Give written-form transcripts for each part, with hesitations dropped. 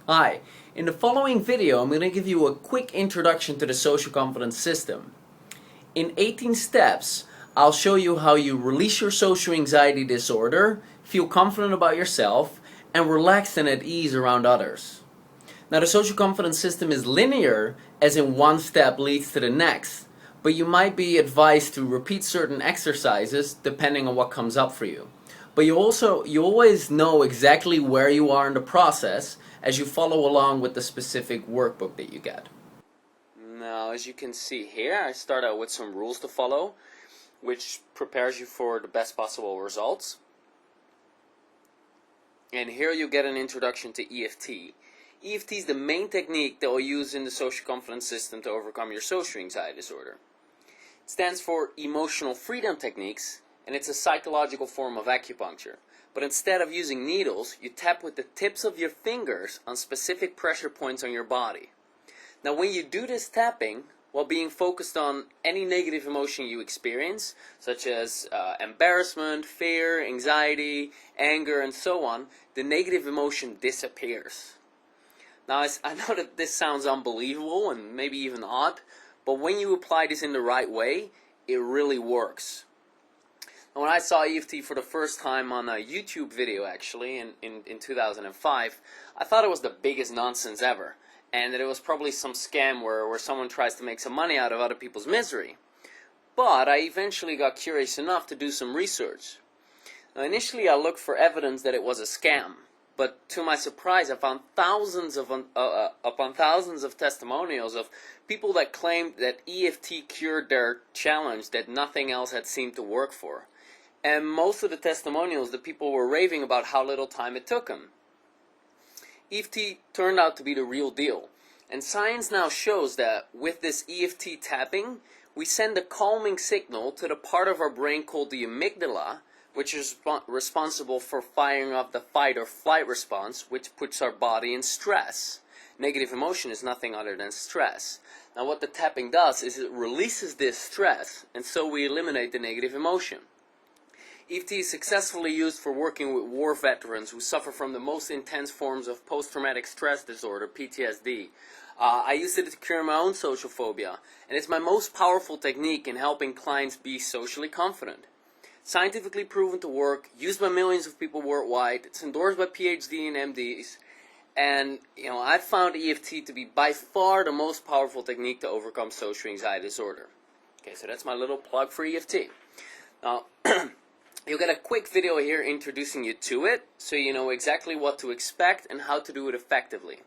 Hi, in the following video I'm going to give you a quick introduction to the social confidence system. In 18 steps, I'll show you how you release your social anxiety disorder, feel confident about yourself, and relaxed and at ease around others. Now the social confidence system is linear, as in one step leads to the next, but you might be advised to repeat certain exercises depending on what comes up for you. But you always know exactly where you are in the process as you follow along with the specific workbook that you get. Now, as you can see here, I start out with some rules to follow, which prepares you for the best possible results. And here you get an introduction to EFT. EFT is the main technique that we'll use in the social confidence system to overcome your social anxiety disorder. It stands for Emotional Freedom Techniques, and it's a psychological form of acupuncture. But instead of using needles, you tap with the tips of your fingers on specific pressure points on your body. Now when you do this tapping, while being focused on any negative emotion you experience, such as embarrassment, fear, anxiety, anger, and so on, the negative emotion disappears. Now I know that this sounds unbelievable and maybe even odd, but when you apply this in the right way, it really works. When I saw EFT for the first time on a YouTube video, actually, in 2005, I thought it was the biggest nonsense ever, and that it was probably some scam where someone tries to make some money out of other people's misery. But I eventually got curious enough to do some research. Now, initially I looked for evidence that it was a scam, but to my surprise I found thousands upon thousands of testimonials of people that claimed that EFT cured their challenge that nothing else had seemed to work for. And most of the testimonials, the people were raving about how little time it took them. EFT turned out to be the real deal. And science now shows that with this EFT tapping, we send a calming signal to the part of our brain called the amygdala, which is responsible for firing off the fight or flight response, which puts our body in stress. Negative emotion is nothing other than stress. Now what the tapping does is it releases this stress, and so we eliminate the negative emotion. EFT is successfully used for working with war veterans who suffer from the most intense forms of post-traumatic stress disorder, PTSD. I used it to cure my own social phobia, and it's my most powerful technique in helping clients be socially confident. Scientifically proven to work, used by millions of people worldwide, it's endorsed by PhD and MDs, and I found EFT to be by far the most powerful technique to overcome social anxiety disorder. Okay, so that's my little plug for EFT. Now, you'll get a quick video here introducing you to it, so you know exactly what to expect and how to do it effectively.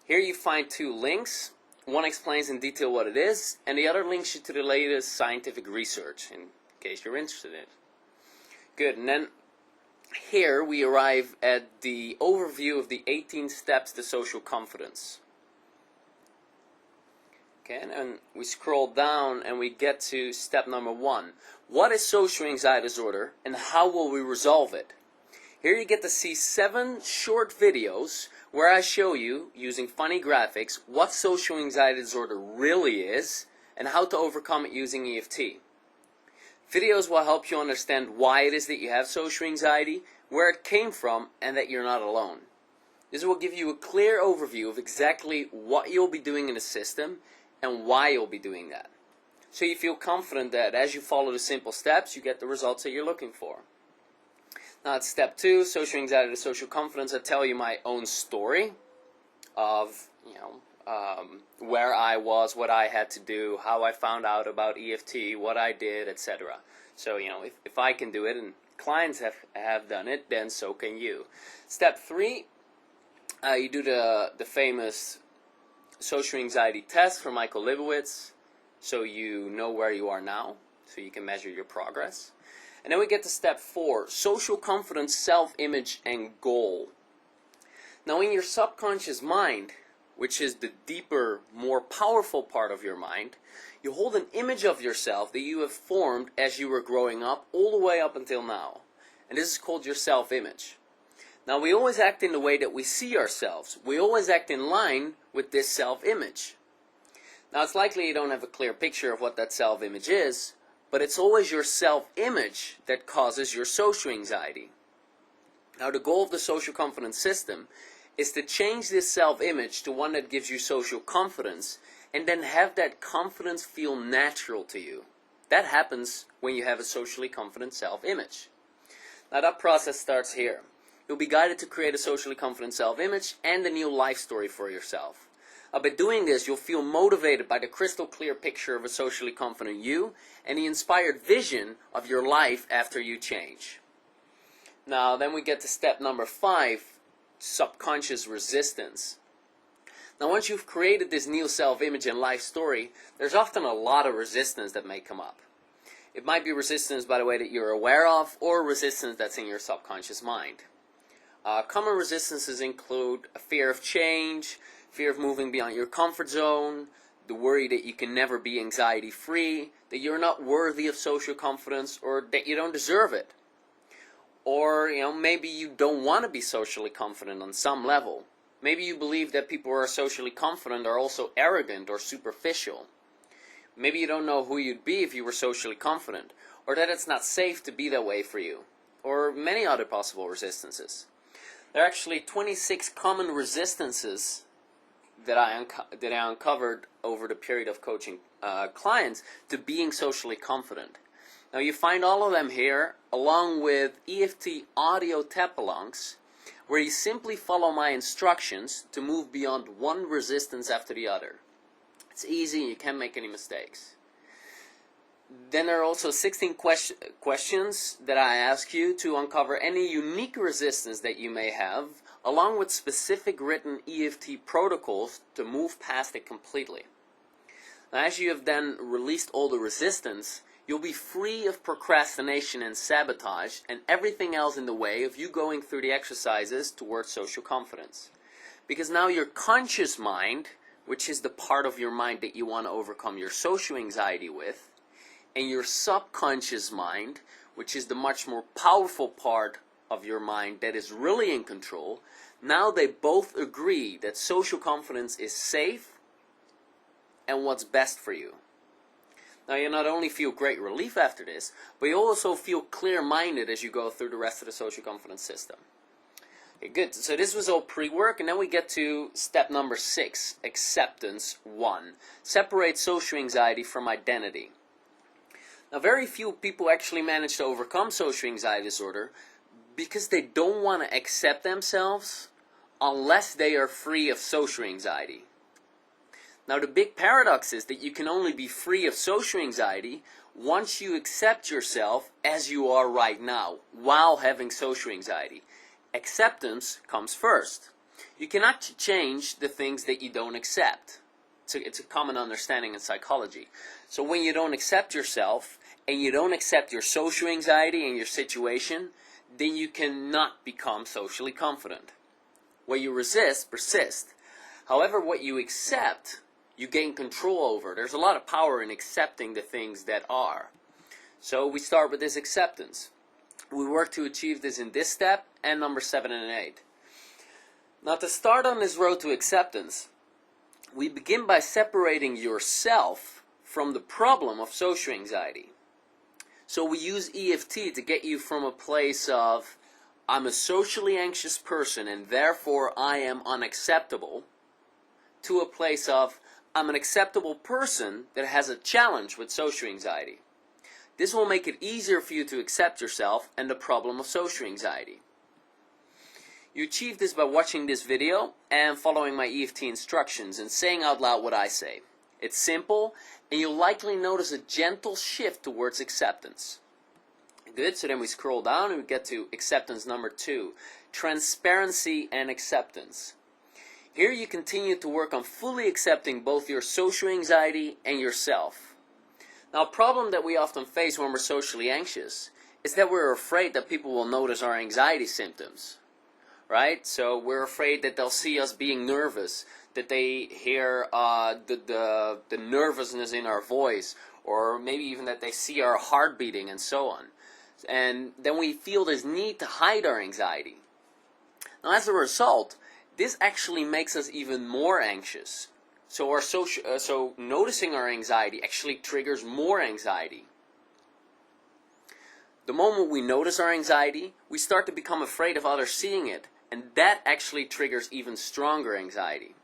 Here you find two links. One explains in detail what it is, and the other links you to the latest scientific research, in case you're interested in it. Good, and then here we arrive at the overview of the 18 steps to social confidence. Okay, and we scroll down and we get to step number 1. What is social anxiety disorder and how will we resolve it? Here you get to see 7 short videos where I show you, using funny graphics, what social anxiety disorder really is and how to overcome it using EFT. Videos will help you understand why it is that you have social anxiety, where it came from, and that you're not alone. This will give you a clear overview of exactly what you'll be doing in the system and why you'll be doing that. So you feel confident that as you follow the simple steps, you get the results that you're looking for. Now at step 2, social anxiety to social confidence, I tell you my own story of, where I was, what I had to do, how I found out about EFT, what I did, etc. So, if I can do it and clients have done it, then so can you. Step 3, you do the famous social anxiety test from Michael Leibowitz, so you know where you are now, so you can measure your progress. And then we get to step 4, social confidence, self-image, and goal. Now in your subconscious mind, which is the deeper, more powerful part of your mind, you hold an image of yourself that you have formed as you were growing up, all the way up until now. And this is called your self-image. Now we always act in the way that we see ourselves. We always act in line with this self-image. Now it's likely you don't have a clear picture of what that self-image is, but it's always your self-image that causes your social anxiety. Now the goal of the social confidence system is to change this self-image to one that gives you social confidence, and then have that confidence feel natural to you. That happens when you have a socially confident self-image. Now that process starts here. You'll be guided to create a socially confident self-image and a new life story for yourself. By doing this, you'll feel motivated by the crystal clear picture of a socially confident you and the inspired vision of your life after you change. Now then we get to step number 5, subconscious resistance. Now once you've created this new self-image and life story, there's often a lot of resistance that may come up. It might be resistance by the way that you're aware of, or resistance that's in your subconscious mind. Common resistances include a fear of change, fear of moving beyond your comfort zone, the worry that you can never be anxiety-free, that you're not worthy of social confidence, or that you don't deserve it. Or, maybe you don't want to be socially confident on some level. Maybe you believe that people who are socially confident are also arrogant or superficial. Maybe you don't know who you'd be if you were socially confident, or that it's not safe to be that way for you, or many other possible resistances. There are actually 26 common resistances that I uncovered over the period of coaching clients to being socially confident. Now you find all of them here, along with EFT audio tap-alongs, where you simply follow my instructions to move beyond one resistance after the other. It's easy, you can't make any mistakes. Then there are also 16 questions that I ask you to uncover any unique resistance that you may have, along with specific written EFT protocols to move past it completely. Now, as you have then released all the resistance, you'll be free of procrastination and sabotage and everything else in the way of you going through the exercises towards social confidence. Because now your conscious mind, which is the part of your mind that you want to overcome your social anxiety with, and your subconscious mind, which is the much more powerful part of your mind that is really in control, now they both agree that social confidence is safe and what's best for you. Now you not only feel great relief after this, but you also feel clear-minded as you go through the rest of the social confidence system. Okay, good. So this was all pre-work, and then we get to step number 6, acceptance 1. Separate social anxiety from identity. Now very few people actually manage to overcome social anxiety disorder because they don't want to accept themselves unless they are free of social anxiety. Now the big paradox is that you can only be free of social anxiety once you accept yourself as you are right now, while having social anxiety. Acceptance comes first. You cannot change the things that you don't accept. It's a common understanding in psychology. So when you don't accept yourself, and you don't accept your social anxiety and your situation, then you cannot become socially confident. What you resist persists. However, what you accept, you gain control over. There's a lot of power in accepting the things that are. So we start with this acceptance. We work to achieve this in this step and number 7 and 8. Now to start on this road to acceptance, we begin by separating yourself from the problem of social anxiety. So we use EFT to get you from a place of, I'm a socially anxious person and therefore I am unacceptable, to a place of, I'm an acceptable person that has a challenge with social anxiety. This will make it easier for you to accept yourself and the problem of social anxiety. You achieve this by watching this video and following my EFT instructions and saying out loud what I say. It's simple, and you'll likely notice a gentle shift towards acceptance. Good, so then we scroll down and we get to acceptance number 2, transparency and acceptance. Here you continue to work on fully accepting both your social anxiety and yourself. Now, a problem that we often face when we're socially anxious is that we're afraid that people will notice our anxiety symptoms. Right? So we're afraid that they'll see us being nervous, that they hear the nervousness in our voice, or maybe even that they see our heart beating and so on. And then we feel this need to hide our anxiety. Now as a result, this actually makes us even more anxious. So noticing our anxiety actually triggers more anxiety. The moment we notice our anxiety, we start to become afraid of others seeing it, And that actually triggers even stronger anxiety.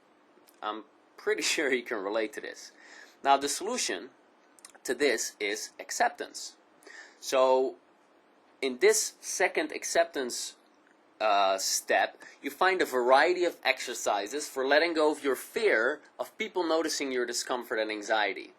I'm pretty sure you can relate to this. Now, the solution to this is acceptance. So, in this second acceptance step, you find a variety of exercises for letting go of your fear of people noticing your discomfort and anxiety.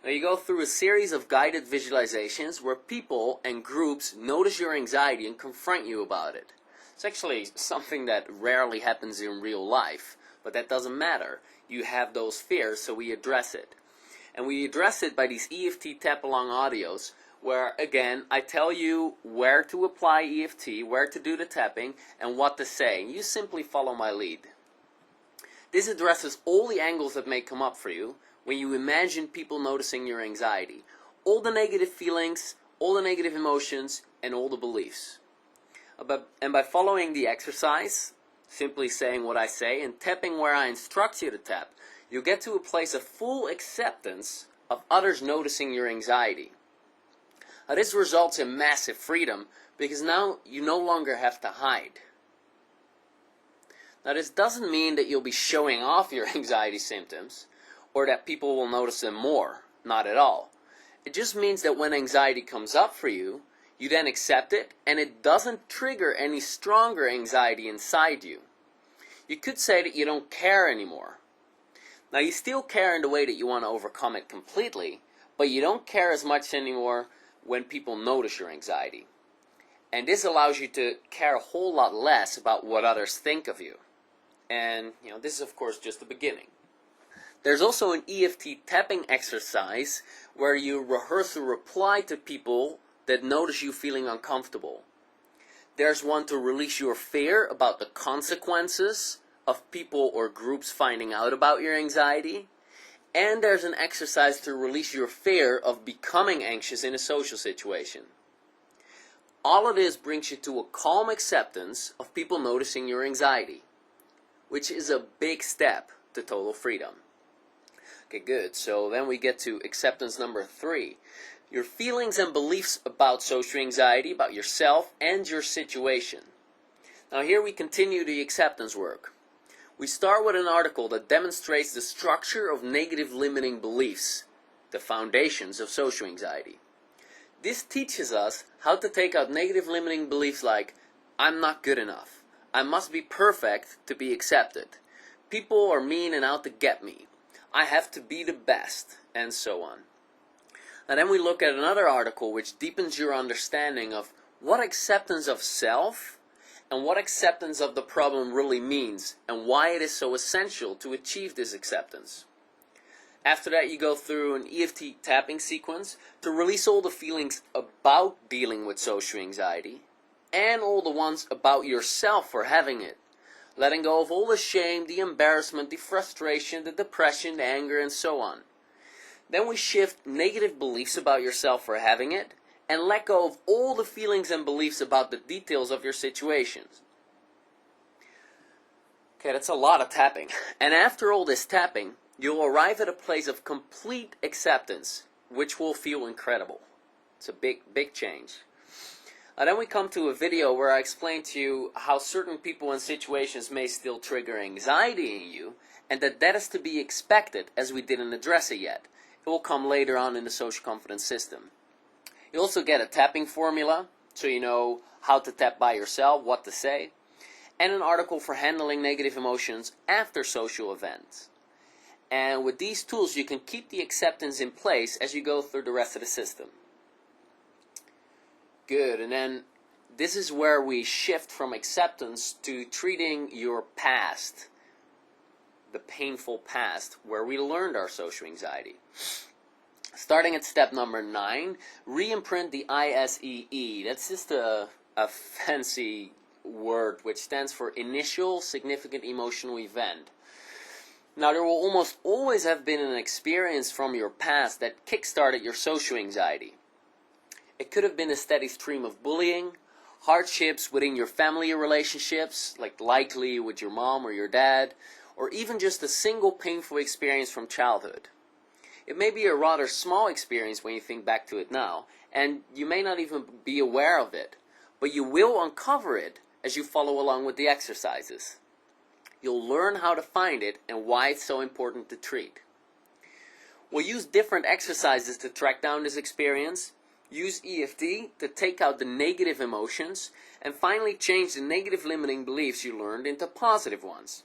Now, you go through a series of guided visualizations where people and groups notice your anxiety and confront you about it. It's actually something that rarely happens in real life, but that doesn't matter. You have those fears, so we address it. And we address it by these EFT tap-along audios, where, again, I tell you where to apply EFT, where to do the tapping, and what to say. You simply follow my lead. This addresses all the angles that may come up for you when you imagine people noticing your anxiety. All the negative feelings, all the negative emotions, and all the beliefs. And by following the exercise, simply saying what I say, and tapping where I instruct you to tap, you'll get to a place of full acceptance of others noticing your anxiety. Now, this results in massive freedom because now you no longer have to hide. Now, this doesn't mean that you'll be showing off your anxiety symptoms or that people will notice them more. Not at all. It just means that when anxiety comes up for you, you then accept it and it doesn't trigger any stronger anxiety inside you. You could say that you don't care anymore. Now, you still care in the way that you want to overcome it completely, but you don't care as much anymore when people notice your anxiety. And this allows you to care a whole lot less about what others think of you. And, this is of course just the beginning. There's also an EFT tapping exercise where you rehearse a reply to people that notice you feeling uncomfortable. There's one to release your fear about the consequences of people or groups finding out about your anxiety. And there's an exercise to release your fear of becoming anxious in a social situation. All of this brings you to a calm acceptance of people noticing your anxiety, which is a big step to total freedom. Okay, good. So then we get to acceptance number 3. Your feelings and beliefs about social anxiety, about yourself and your situation. Now here we continue the acceptance work. We start with an article that demonstrates the structure of negative limiting beliefs, the foundations of social anxiety. This teaches us how to take out negative limiting beliefs like, I'm not good enough, I must be perfect to be accepted, people are mean and out to get me, I have to be the best, and so on. And then we look at another article which deepens your understanding of what acceptance of self and what acceptance of the problem really means and why it is so essential to achieve this acceptance. After that, you go through an EFT tapping sequence to release all the feelings about dealing with social anxiety and all the ones about yourself for having it. Letting go of all the shame, the embarrassment, the frustration, the depression, the anger, and so on. Then we shift negative beliefs about yourself for having it and let go of all the feelings and beliefs about the details of your situations. Okay, that's a lot of tapping. And after all this tapping, you'll arrive at a place of complete acceptance, which will feel incredible. It's a big change. Then we come to a video where I explain to you how certain people and situations may still trigger anxiety in you, and that is to be expected, as we didn't address it yet. It will come later on in the social confidence system. You also get a tapping formula, so you know how to tap by yourself, what to say, and an article for handling negative emotions after social events. And with these tools, you can keep the acceptance in place as you go through the rest of the system. Good, and then this is where we shift from acceptance to treating your past, the painful past, where we learned our social anxiety. Starting at step number 9, re-imprint the ISEE. That's just a fancy word which stands for Initial Significant Emotional Event. Now, there will almost always have been an experience from your past that kick-started your social anxiety. It could have been a steady stream of bullying, hardships within your family relationships, like likely with your mom or your dad, or even just a single painful experience from childhood. It may be a rather small experience when you think back to it now, and you may not even be aware of it, but you will uncover it as you follow along with the exercises. You'll learn how to find it and why it's so important to treat. We'll use different exercises to track down this experience, use EFT to take out the negative emotions, and finally change the negative limiting beliefs you learned into positive ones.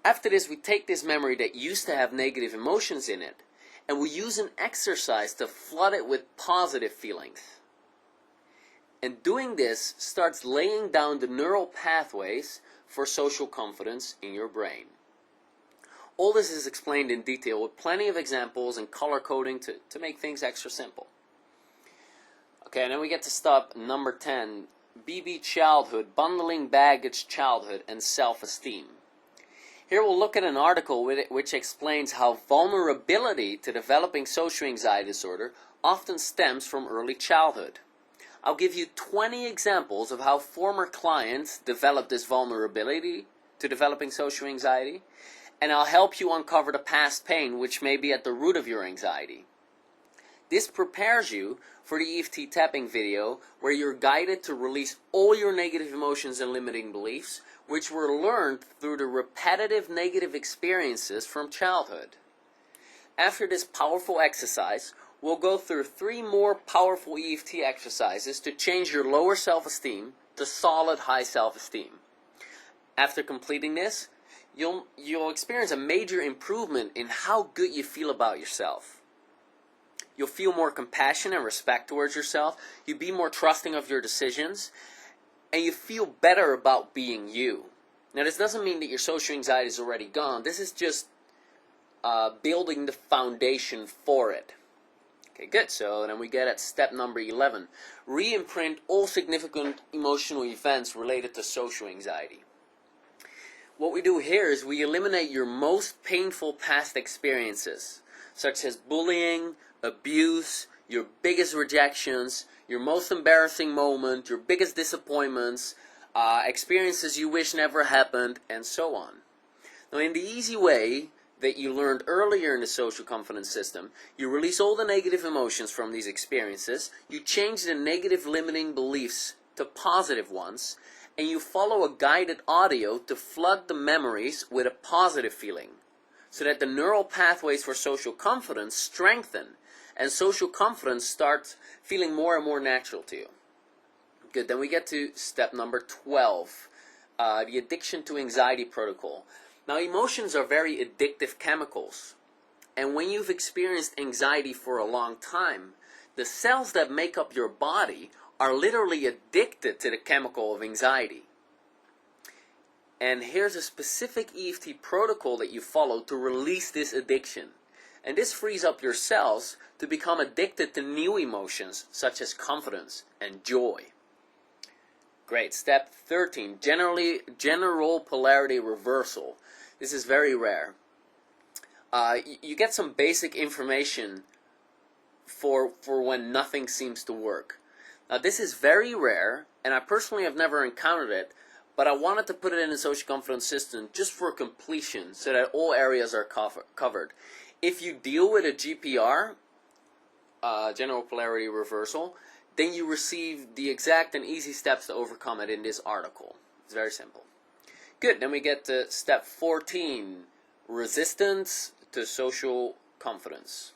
After this, we take this memory that used to have negative emotions in it, and we use an exercise to flood it with positive feelings. And doing this starts laying down the neural pathways for social confidence in your brain. All this is explained in detail with plenty of examples and color coding to make things extra simple. Okay, and then we get to step number 10, BB childhood, bundling baggage childhood, and self-esteem. Here we'll look at an article which explains how vulnerability to developing social anxiety disorder often stems from early childhood. I'll give you 20 examples of how former clients developed this vulnerability to developing social anxiety, and I'll help you uncover the past pain which may be at the root of your anxiety. This prepares you for the EFT tapping video where you're guided to release all your negative emotions and limiting beliefs which were learned through the repetitive negative experiences from childhood. After this powerful exercise, we'll go through 3 more powerful EFT exercises to change your lower self-esteem to solid high self-esteem. After completing this, you'll experience a major improvement in how good you feel about yourself. You'll feel more compassion and respect towards yourself, you'll be more trusting of your decisions, and you feel better about being you. Now this doesn't mean that your social anxiety is already gone, this is just building the foundation for it. Okay, good. So then we get at step number 11. Re-imprint all significant emotional events related to social anxiety. What we do here is we eliminate your most painful past experiences, such as bullying, abuse, your biggest rejections, your most embarrassing moment, your biggest disappointments, experiences you wish never happened, and so on. Now in the easy way that you learned earlier in the social confidence system, you release all the negative emotions from these experiences, you change the negative limiting beliefs to positive ones, and you follow a guided audio to flood the memories with a positive feeling, so that the neural pathways for social confidence strengthen, and social confidence starts feeling more and more natural to you. Good, then we get to step number 12, the addiction to anxiety protocol. Now emotions are very addictive chemicals, and when you've experienced anxiety for a long time, the cells that make up your body are literally addicted to the chemical of anxiety. And here's a specific EFT protocol that you follow to release this addiction. And this frees up your cells to become addicted to new emotions such as confidence and joy. Great. Step 13, general polarity reversal. This is very rare. You get some basic information for when nothing seems to work. Now this is very rare, and I personally have never encountered it, but I wanted to put it in the social confidence system just for completion so that all areas are covered. If you deal with a GPR, general polarity reversal, then you receive the exact and easy steps to overcome it in this article. It's very simple. Good, then we get to step 14, resistance to social confidence.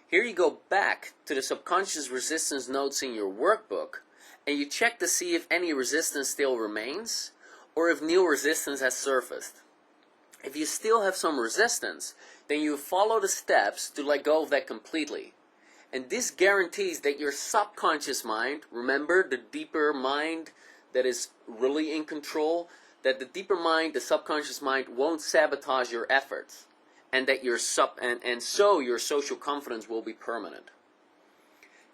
Here you go back to the subconscious resistance notes in your workbook, and you check to see if any resistance still remains, or if new resistance has surfaced. If you still have some resistance, then you follow the steps to let go of that completely. And this guarantees that your subconscious mind, remember the deeper mind that is really in control, that the deeper mind, the subconscious mind, won't sabotage your efforts, and that your so your social confidence will be permanent.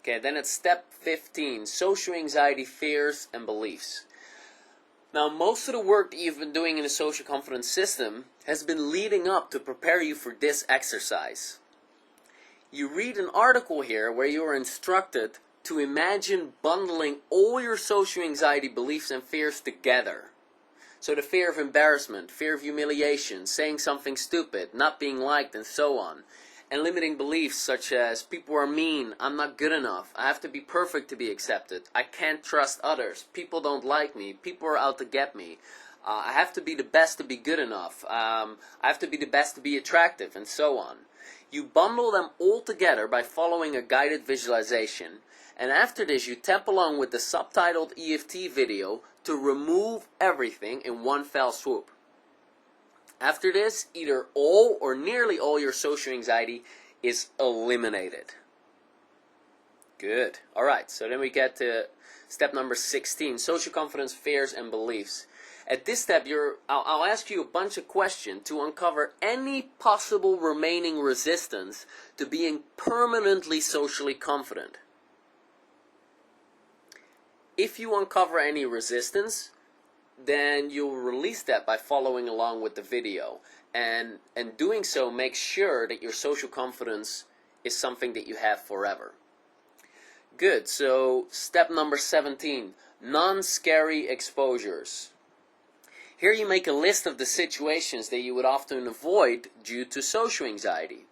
Okay, then it's step 15, social anxiety fears and beliefs. Now, most of the work that you've been doing in the social confidence system has been leading up to prepare you for this exercise. You read an article here where you are instructed to imagine bundling all your social anxiety beliefs and fears together. So the fear of embarrassment, fear of humiliation, saying something stupid, not being liked, and so on. and limiting beliefs such as people are mean, I'm not good enough, I have to be perfect to be accepted, I can't trust others, people don't like me, people are out to get me, I have to be the best to be good enough, I have to be the best to be attractive, and so on. You bundle them all together by following a guided visualization, and after this you tap along with the subtitled EFT video to remove everything in one fell swoop. After this, either all or nearly all your social anxiety is eliminated. Good. Alright, so then we get to step number 16, social confidence, fears, and beliefs. At this step, I'll ask you a bunch of questions to uncover any possible remaining resistance to being permanently socially confident. If you uncover any resistance, then you'll release that by following along with the video. And doing so makes sure that your social confidence is something that you have forever. Good, so step number 17, non-scary exposures. Here you make a list of the situations that you would often avoid due to social anxiety.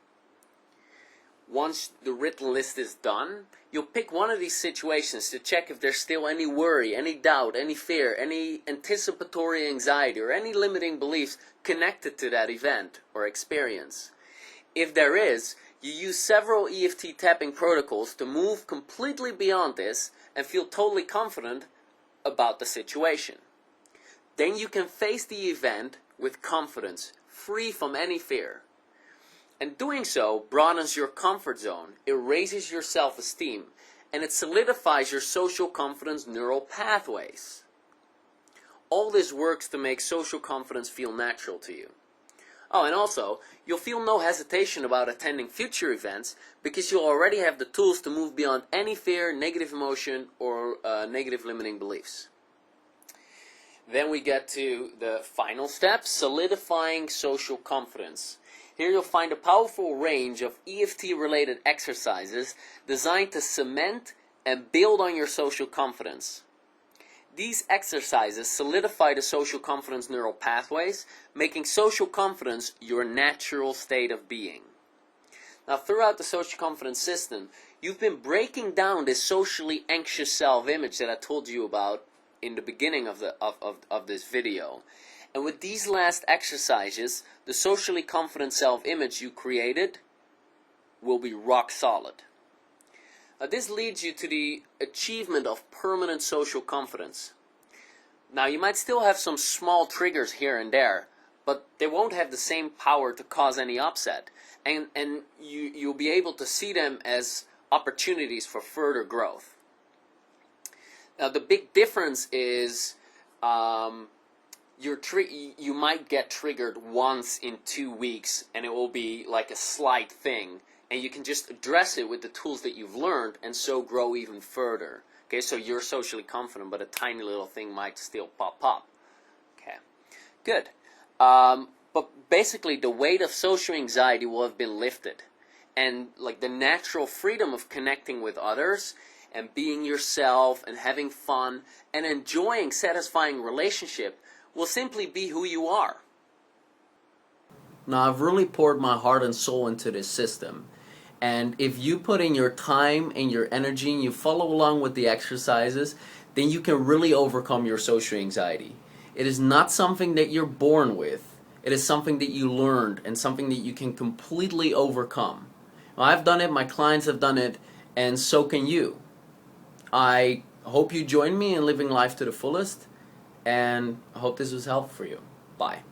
Once the written list is done, you'll pick one of these situations to check if there's still any worry, any doubt, any fear, any anticipatory anxiety, or any limiting beliefs connected to that event or experience. If there is, you use several EFT tapping protocols to move completely beyond this and feel totally confident about the situation. Then you can face the event with confidence, free from any fear. And doing so broadens your comfort zone, it raises your self-esteem, and it solidifies your social confidence neural pathways. All this works to make social confidence feel natural to you. Oh, and also, you'll feel no hesitation about attending future events because you'll already have the tools to move beyond any fear, negative emotion, or negative limiting beliefs. Then we get to the final step, solidifying social confidence. Here you'll find a powerful range of EFT-related exercises designed to cement and build on your social confidence. These exercises solidify the social confidence neural pathways, making social confidence your natural state of being. Now, throughout the social confidence system, you've been breaking down this socially anxious self-image that I told you about in the beginning of this video. And with these last exercises, the socially confident self-image you created will be rock solid. Now, this leads you to the achievement of permanent social confidence. Now, you might still have some small triggers here and there, but they won't have the same power to cause any upset. And you'll be able to see them as opportunities for further growth. Now, the big difference is you might get triggered once in 2 weeks, and it will be like a slight thing. And you can just address it with the tools that you've learned and so grow even further. Okay, so you're socially confident, but a tiny little thing might still pop up. Okay, good. But basically, the weight of social anxiety will have been lifted. And like the natural freedom of connecting with others and being yourself and having fun and enjoying satisfying relationship will simply be who you are. Now, I've really poured my heart and soul into this system. And if you put in your time and your energy and you follow along with the exercises, then you can really overcome your social anxiety. It is not something that you're born with. It is something that you learned and something that you can completely overcome. Now, I've done it, my clients have done it, and so can you. I hope you join me in living life to the fullest, and I hope this was helpful for you. Bye.